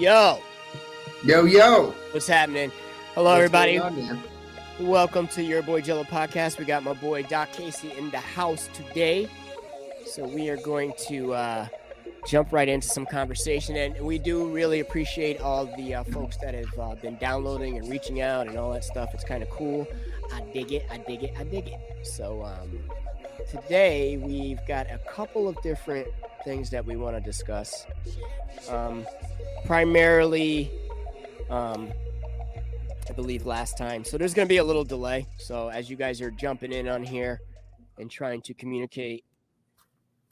Yo, Yo. what's happening? Hello, everybody. Welcome to your Boy Jello podcast. We got my boy Doc Casey in the house today. So we are going to jump right into some conversation. And we do really appreciate all the folks that have been downloading and reaching out and all that stuff. It's kind of cool. I dig it. So today we've got a couple of different things that we want to discuss. Primarily, I believe last time. So there's going to be a little delay. So as you guys are jumping in on here and trying to communicate,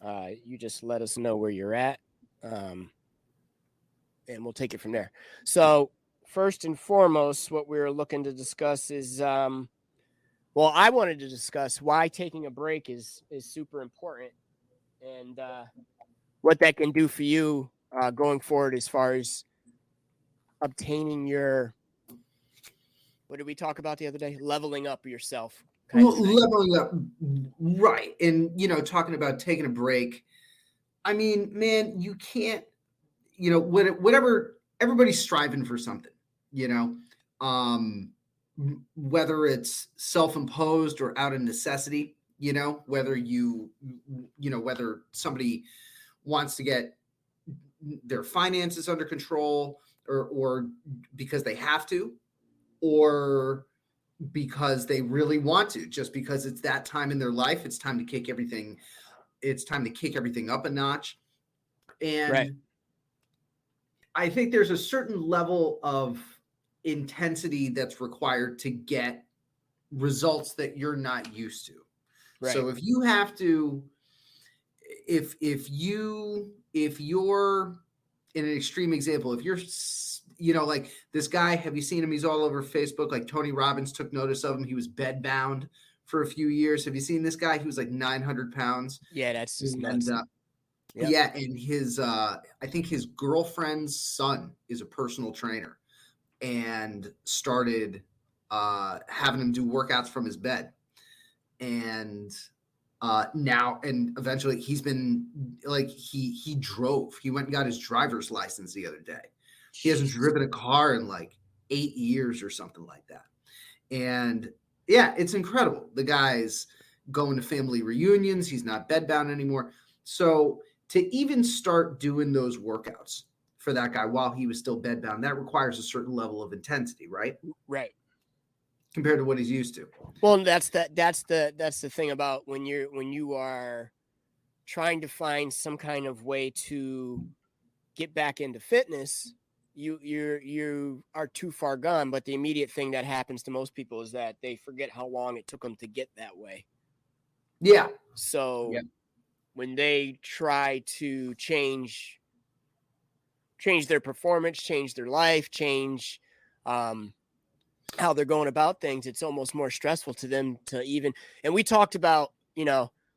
you just let us know where you're at, and we'll take it from there. So first and foremost, what we're looking to discuss is, I wanted to discuss why taking a break is super important and what that can do for you going forward as far as obtaining your, what did we talk about the other day? Leveling up yourself. Leveling up, right. And, talking about taking a break. I mean, man, you can't, whatever, everybody's striving for something, whether it's self-imposed or out of necessity, whether whether somebody wants to get their finances under control or because they have to, or because they really want to, just because it's that time in their life. It's time to kick everything. It's time to kick everything up a notch. And right. I think there's a certain level of intensity that's required to get results that you're not used to. Right. So if you have to, if you're in an extreme example, if you're, like this guy, have you seen him? He's all over Facebook. Like Tony Robbins took notice of him. He was bedbound for a few years. Have you seen this guy? He was like 900 pounds. Yeah, that's just nuts. Yep. Yeah, and his, I think his girlfriend's son is a personal trainer and started having him do workouts from his bed. And now, and eventually he's been like, he drove. He went and got his driver's license the other day. He hasn't driven a car in like 8 years or something like that. And yeah, it's incredible. The guy's going to family reunions. He's not bedbound anymore. So to even start doing those workouts for that guy while he was still bedbound, that requires a certain level of intensity, right? Right. Compared to what he's used to. Well, that's the thing about when you are trying to find some kind of way to get back into fitness. You are too far gone, but the immediate thing that happens to most people is that they forget how long it took them to get that way. Yeah. So when they try to change their performance, change their life, change how they're going about things, it's almost more stressful to them to even. And we talked about,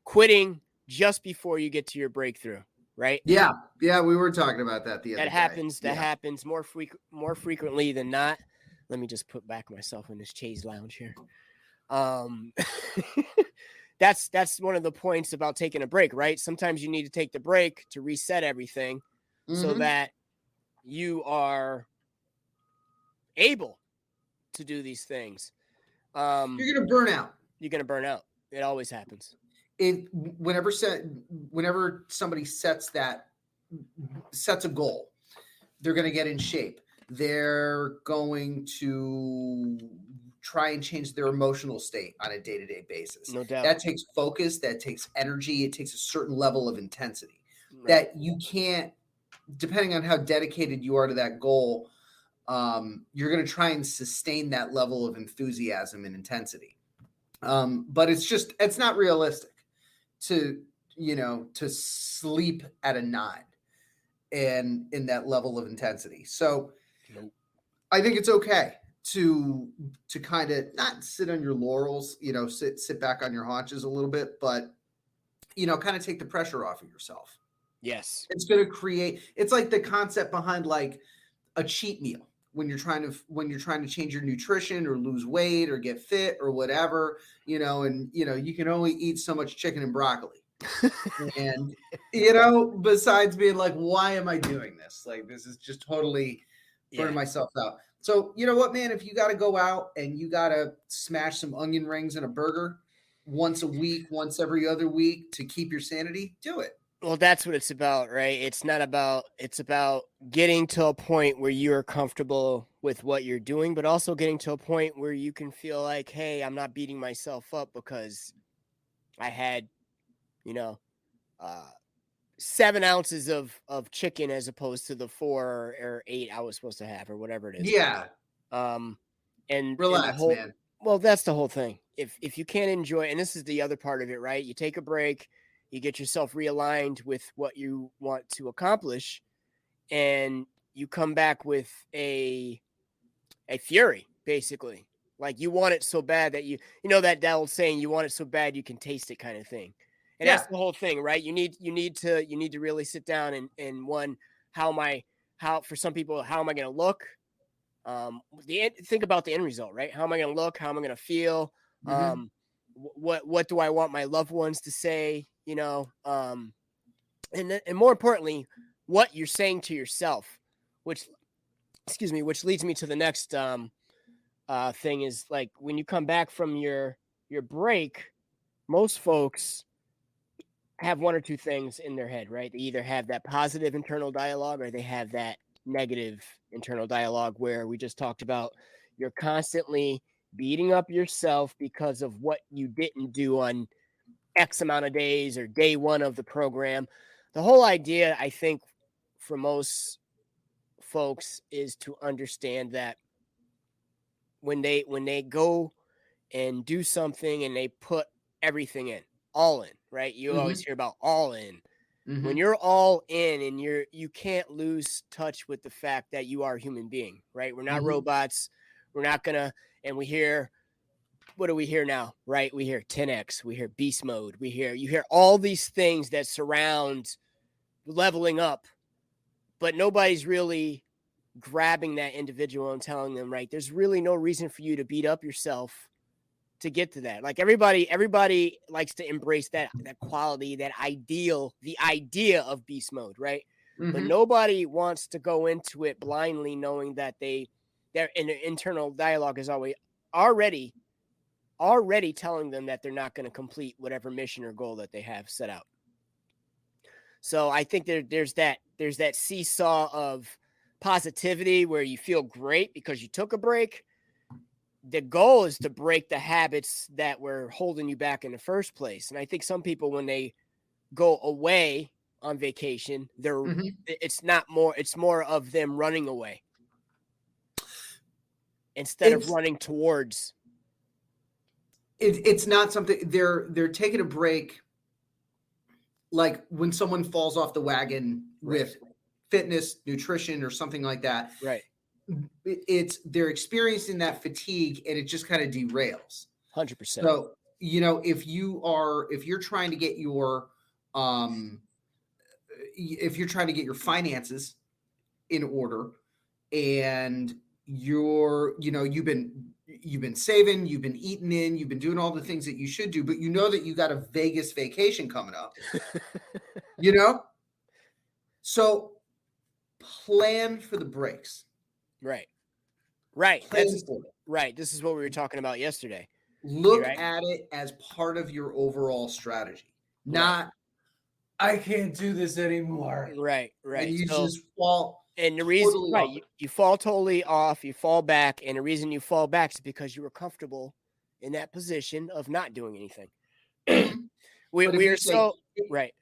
quitting just before you get to your breakthrough. Right. Yeah. Yeah. We were talking about that the other day. That happens more frequently than not. Let me just put back myself in this chaise lounge here. That's one of the points about taking a break, right? Sometimes you need to take the break to reset everything so that you are able to do these things. You're going to burn out. You're going to burn out. It always happens. Whenever somebody sets a goal, they're going to get in shape. They're going to try and change their emotional state on a day-to-day basis. No doubt. That takes focus. That takes energy. It takes a certain level of intensity that you can't, depending on how dedicated you are to that goal, you're going to try and sustain that level of enthusiasm and intensity. But it's not realistic to sleep at a 9 and in that level of intensity. So I think it's okay to kind of not sit on your laurels, sit back on your haunches a little bit, but, kind of take the pressure off of yourself. Yes. It's going to create, it's like the concept behind like a cheat meal. When you're trying to change your nutrition or lose weight or get fit or whatever, and you can only eat so much chicken and broccoli, And, besides being like, why am I doing this? Like, this is just totally burning Yeah. myself out. So, you know what, man? If you got to go out and you got to smash some onion rings and a burger once a week, once every other week to keep your sanity, do it. Well, that's what it's about, right? It's about getting to a point where you're comfortable with what you're doing, but also getting to a point where you can feel like, hey, I'm not beating myself up because I had, you know, uh, 7 ounces of chicken as opposed to the 4 or 8 I was supposed to have, or whatever it is. Yeah. Um, and the Relax, whole man. well, that's the whole thing. If you can't enjoy, and this is the other part of it, right? You take a break, you get yourself realigned with what you want to accomplish, and you come back with a fury, basically. Like you want it so bad that you know that old saying, you want it so bad you can taste it kind of thing. And that's Yeah. the whole thing, right? You need to really sit down and one, how am I how for some people, how am I gonna look? Think about the end result, right? How am I gonna look? How am I gonna feel? Hmm. What do I want my loved ones to say? And more importantly, what you're saying to yourself, which which leads me to the next thing is like when you come back from your break, most folks have one or two things in their head, right? They either have that positive internal dialogue or they have that negative internal dialogue where we just talked about you're constantly beating up yourself because of what you didn't do on X amount of days or day one of the program. The whole idea, I think, for most folks is to understand that when they go and do something and they put everything in, all in, right? You always Hmm. hear about all in. When Hmm. you're all in and you can't lose touch with the fact that you are a human being, right? We're not Hmm. robots. We're not gonna and we hear what do we hear now, right? We hear 10x, we hear beast mode, you hear all these things that surround leveling up, but nobody's really grabbing that individual and telling them, right, there's really no reason for you to beat up yourself to get to that. Like everybody likes to embrace that quality, that ideal, the idea of beast mode, right? But Hmm. nobody wants to go into it blindly knowing that their internal dialogue is already already telling them that they're not going to complete whatever mission or goal that they have set out. So I think there's that seesaw of positivity where you feel great because you took a break. The goal is to break the habits that were holding you back in the first place. And I think some people, when they go away on vacation, Hmm. it's more of them running away instead of It's running towards. it's not something they're taking a break like when someone falls off the wagon Right, with fitness, nutrition, or something like that. right, They're experiencing that fatigue and it just kind of derails. 100%. So, if you're trying to get um your finances in order and you've been saving, you've been eating in, you've been doing all the things that you should do, but you know that you got a Vegas vacation coming up, you know? So plan for the breaks. Right, right. Plan for it. Right. This is what we were talking about yesterday. Look Right, at it as part of your overall strategy. right, Not I can't do this anymore. right, And right. you So, just fall and the reason, totally right, off it. you fall totally off, you fall back, and the reason you fall back is because you were comfortable in that position of not doing anything. Mhm. we But if we you are say so right,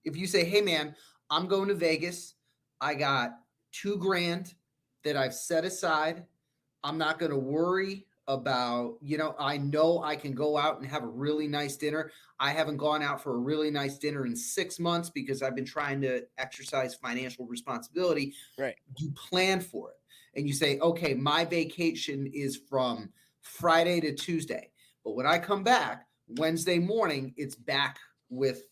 if you say, "Hey man, I'm going to Vegas. I got 2 grand that I've set aside. I'm not going to worry about, I know I can go out and have a really nice dinner. I haven't gone out for a really nice dinner in 6 months because I've been trying to exercise financial responsibility." right, You plan for it and you say, okay, my vacation is from Friday to Tuesday. But when I come back Wednesday morning, it's back with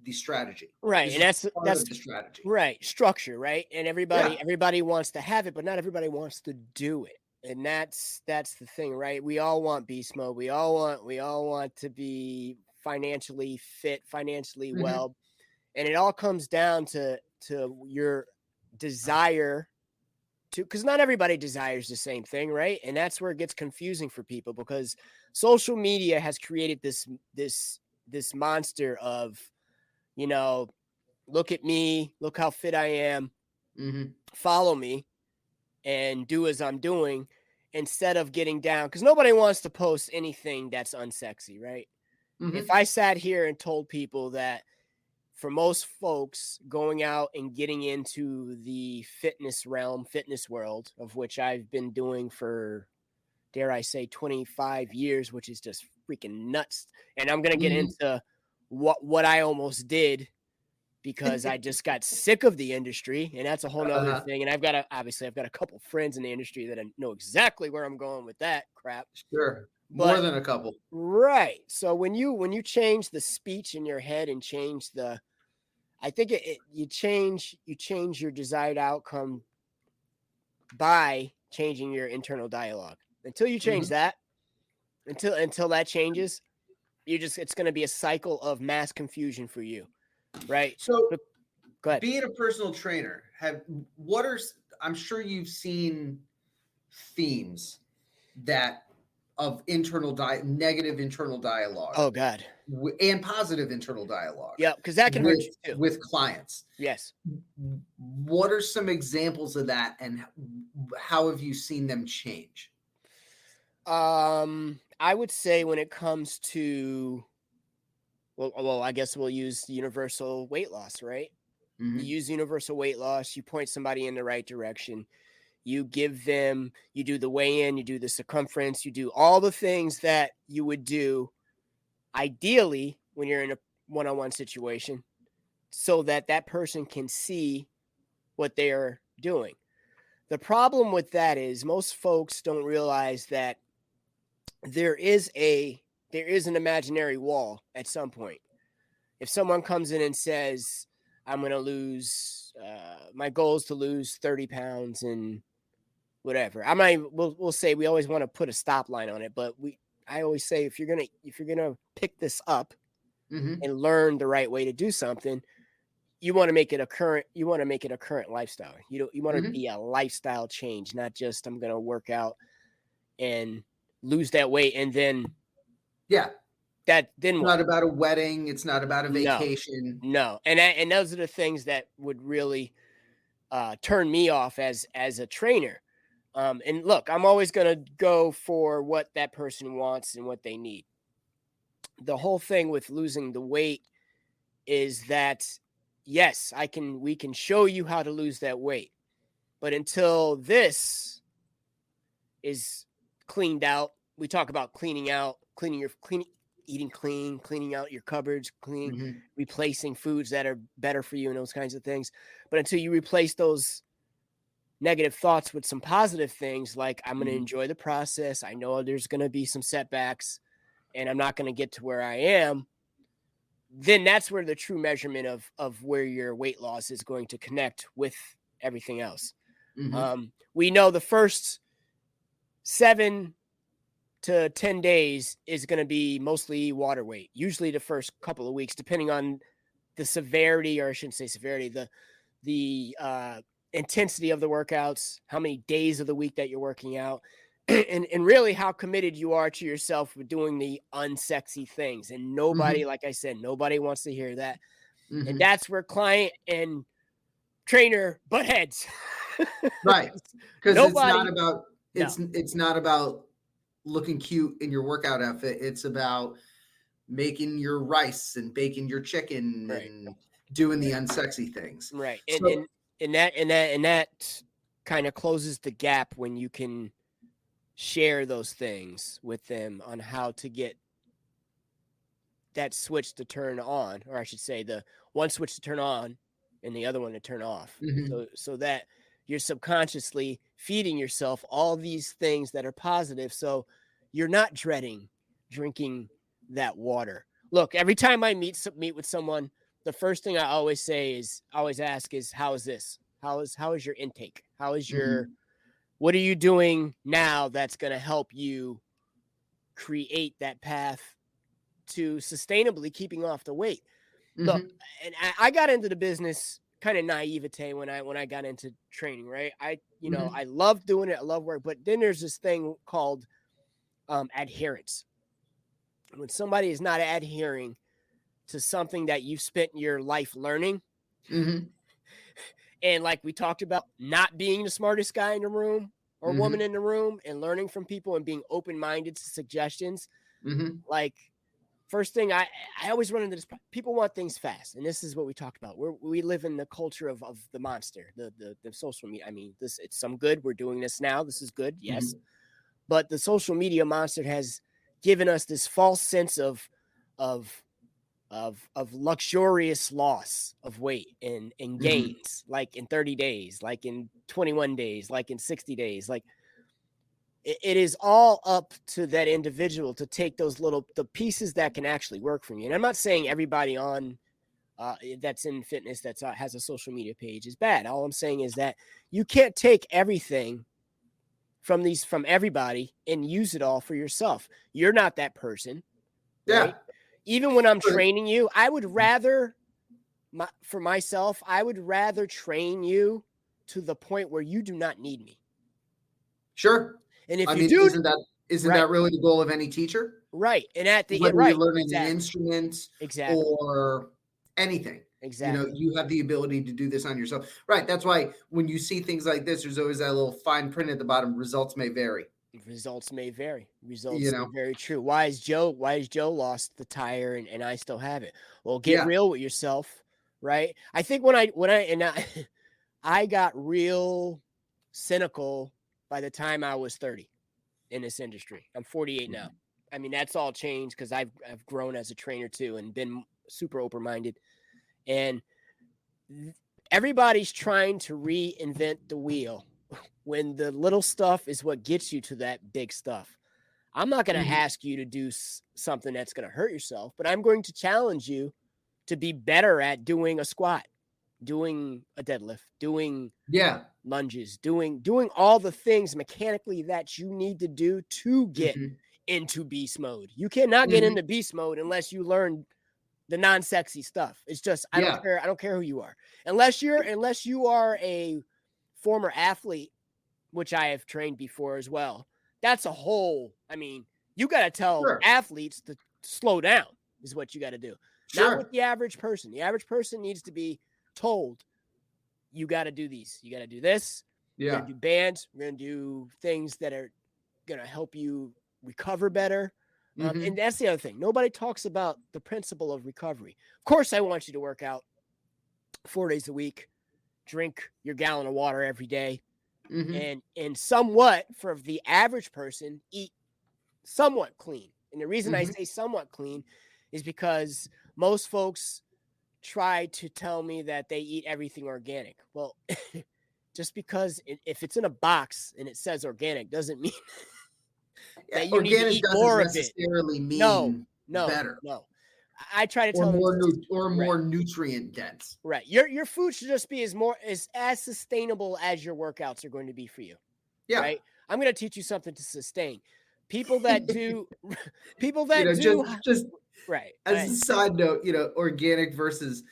the strategy. right, This and is part that's of the strategy. right structure, right, and Yeah. everybody wants to have it, but not everybody wants to do it, and that's the thing, right? We all want beast mode. We all want to be financially fit, financially Mhm. well. And it all comes down to your desire to, because not everybody desires the same thing, right? And that's where it gets confusing for people, because social media has created this monster of, you know, look at me, look how fit I am, Mhm. follow me and do as I'm doing, instead of getting down, because nobody wants to post anything that's unsexy, right? If Mhm. I sat here and told people that for most folks going out and getting into the fitness realm, fitness world, of which I've been doing for, dare I say, 25 years, which is just freaking nuts. And I'm going to get Mhm. into what I almost did, because I just got sick of the industry, and that's a whole nother Uh-huh. thing. And obviously I've got a couple friends in the industry that know exactly where I'm going with that crap. Sure. More But than a couple. right. So when you change the speech in your head and change the, I think you change your desired outcome by changing your internal dialogue. Until you change Mhm. that, until that changes, it's going to be a cycle of mass confusion for you, right? So, But go ahead. being a personal trainer, what are I'm sure you've seen themes that of negative internal dialogue Oh God. and positive internal dialogue Yeah, because that can hurt with you too. clients. Yes. What are some examples of that, and how have you seen them change? I would say when it comes to, well, I guess we'll use universal weight loss, right? You Mhm. use universal weight loss, you point somebody in the right direction. You do the weigh in, you do the circumference, you do all the things that you would do ideally when you're in a one-on-one situation, so that that person can see what they're doing. The problem with that is most folks don't realize that there is a there is an imaginary wall at some point. If someone comes in and says, I'm going to lose, my goal is to lose 30 pounds and whatever. We'll say we always want to put a stop line on it, but I always say, if you're gonna pick this up Mhm. and learn the right way to do something, you want to make it a current lifestyle. You want to Mhm. be a lifestyle change, not just I'm gonna work out and lose that weight and Yeah. then It's what? not about a wedding, it's not about a No, vacation. no, and those are the things that would really turn me off as a trainer. And look, I'm always going to go for what that person wants and what they need. The whole thing with losing the weight is that, yes, we can show you how to lose that weight, but until this is cleaned out, we talk about eating clean, cleaning out your cupboards, cleaning, Mhm. replacing foods that are better for you and those kinds of things. But until you replace those negative thoughts with some positive things, like I'm going to Mhm. enjoy the process, I know there's going to be some setbacks and I'm not going to get to where I am, then that's where the true measurement of where your weight loss is going to connect with everything else. Mhm. We know the first 7 to 10 days is going to be mostly water weight, usually the first couple of weeks, depending on the severity, or I shouldn't say severity, the intensity of the workouts, how many days of the week that you're working out, and really how committed you are to yourself with doing the unsexy things. And nobody, Mhm. like I said, nobody wants to hear that. And Mhm. that's where client and trainer butt heads. Right. Because it's not Nobody, about no, it's not about looking cute in your workout outfit. It's about making your rice and baking your chicken right, and doing the right, unsexy things. right, and So, and and that kind of closes the gap when you can share those things with them on how to get that switch to turn on, or I should say the one switch to turn on and the other one to turn off. mhm. So that you're subconsciously feeding yourself all these things that are positive. So you're not dreading drinking that water. Look, every time I meet with someone, the first thing I always ask is, how is this? How is your intake? Mhm. What are you doing now that's going to help you create that path to sustainably keeping off the weight. Look, Mhm. and I got into the business kind of naivete when I got into training, right? Mhm. I love doing it, I love work, but then there's this thing called adherence. When somebody is not adhering to something that you've spent your life learning, Mhm. and like we talked about, not being the smartest guy in the room or woman Mhm. in the room, and learning from people and being open-minded to suggestions, Mhm. like first thing I always run into this. People want things fast, and this is what we talked about. We live in the culture of the monster, the social media. I mean, this it's some good. We're doing this now. This is good, yes, Mhm. but the social media monster has given us this false sense of of luxurious loss of weight and Mhm. gains, like in 30 days, like in 21 days, like in 60 days, like it is all up to that individual to take those little the pieces that can actually work for you. And I'm not saying everybody on that's in fitness that's has a social media page is bad. All I'm saying is that you can't take everything from everybody and use it all for yourself. You're not that person, right? Yeah. Even when I'm But training you, I would rather for myself, I would rather train you to the point where you do not need me. sure. And if I you mean, do, isn't right, that really the goal of any teacher? right, and at the Whether you're right, learning an exactly, instrument exactly, or anything, exactly. you have the ability to do this on yourself. Right. That's why when you see things like this, there's always that little fine print at the bottom. Results may vary. Results may vary. You Results may know. very true. Why is Joe? Why is Joe lost the tire and I still have it? Well, get Yeah. real with yourself, right? I think I got real cynical by the time I was 30 in this industry. I'm 48 now. Mhm. I mean, that's all changed because I've grown as a trainer too and been super open minded. And everybody's trying to reinvent the wheel when the little stuff is what gets you to that big stuff. I'm not going to Mhm. ask you to do something that's going to hurt yourself, but I'm going to challenge you to be better at doing a squat, doing a deadlift, doing Yeah. lunges, doing all the things mechanically that you need to do to get Mhm. into beast mode. You cannot get Mhm. into beast mode unless you learn the non-sexy stuff. It's just Yeah. I don't care who you are. Unless you are a former athlete, which I have trained before as well. That's a whole, I mean, you got to tell Sure. athletes to slow down is what you got to do. Not with Sure. the average person. The average person needs to be told, you got to do these. You got to do this. We're going Yeah. to do bands. We're going to do things that are going to help you recover better. And Mhm. that's the other thing. Nobody talks about the principle of recovery. Of course, I want you to work out 4 days a week, drink your gallon of water every day, Mhm. and somewhat for the average person eat somewhat clean. And the reason I Mhm. say somewhat clean is because most folks try to tell me that they eat everything organic. Well, just because if it's in a box and it says organic doesn't mean Yeah. that you need to Organic eat doesn't more of it. necessarily No, mean no, better no. I try to or tell them more this, or right, more nutrient dense. right. Your food should just be as sustainable as your workouts are going to be for you. Yeah. Right? I'm going to teach you something to sustain. People that do people that do just right. as a side note, organic versus,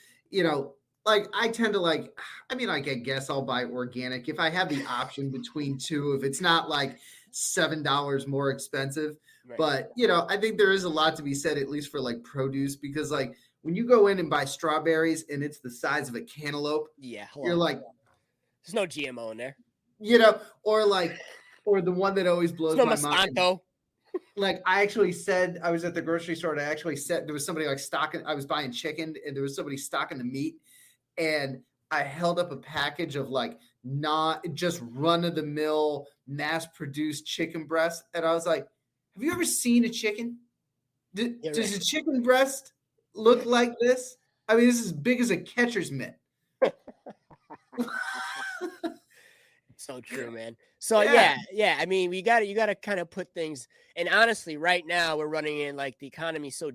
like I tend to I mean, like I guess I'll buy organic if I have the option between two, if it's not like $7 more expensive. Right. But I think there is a lot to be said, at least for like produce, because like when you go in and buy strawberries and it's the size of a cantaloupe, Yeah, you're hello. like, There's no GMO in there. or like, or the one that always There's blows no my mind. Monsanto. Like I actually said, I was at the grocery store and I actually said there was somebody like stocking, I was buying chicken and there was somebody stocking the meat, and I held up a package of like not just run of the mill mass produced chicken breast, and I was like, have you ever seen a chicken? Yeah, Does a right. chicken breast look like this? I mean, this is as big as a catcher's mitt. So true, man. So Yeah. yeah. I mean, you got to kind of put things. And honestly, right now we're running in like the economy's so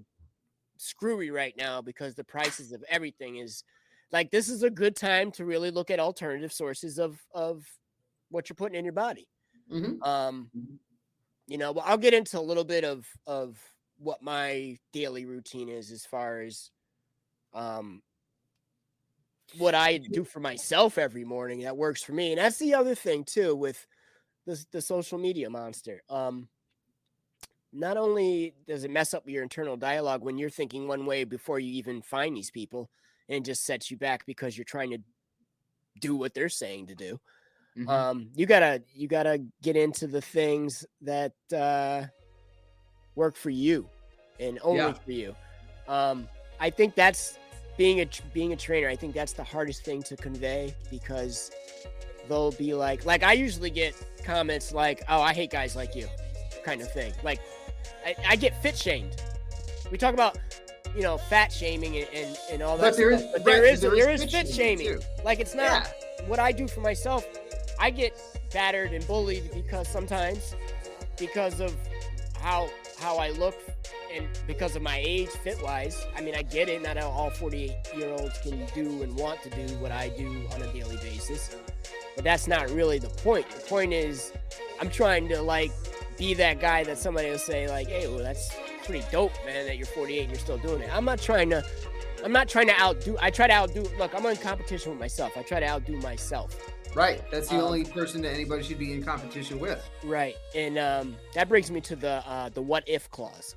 screwy right now because the prices of everything is like this is a good time to really look at alternative sources of what you're putting in your body. Mm-hmm. Um, well, I'll get into a little bit of what my daily routine is as far as um what I do for myself every morning that works for me. And that's the other thing too with the social media monster. Not only does it mess up your internal dialogue when you're thinking one way before you even find these people, and it just sets you back because you're trying to do what they're saying to do. Hmm. You gotta get into the things that work for you and only Yeah. for you. I think that's being a trainer. I think that's the hardest thing to convey because they'll be like I usually get comments like, "Oh, I hate guys like you," kind of thing. Like I get fit shamed. We talk about fat shaming and all that But there stuff, is but right, there is there is fit fit shaming shaming. too. Like it's not Yeah. what I do for myself. I get battered and bullied because sometimes because of how I look and because of my age fit wise. I mean, I get it. Not all 48-year-olds can do and want to do what I do on a daily basis. But that's not really the point. The point is I'm trying to be that guy that somebody will say like, "Hey, well, that's pretty dope, man, that you're 48 and you're still doing it." I'm not trying to outdo. I try to outdo. Look, I'm in competition with myself. I try to outdo myself. Right. That's the Um, only person that anybody should be in competition with. right. And that brings me to the what if clause.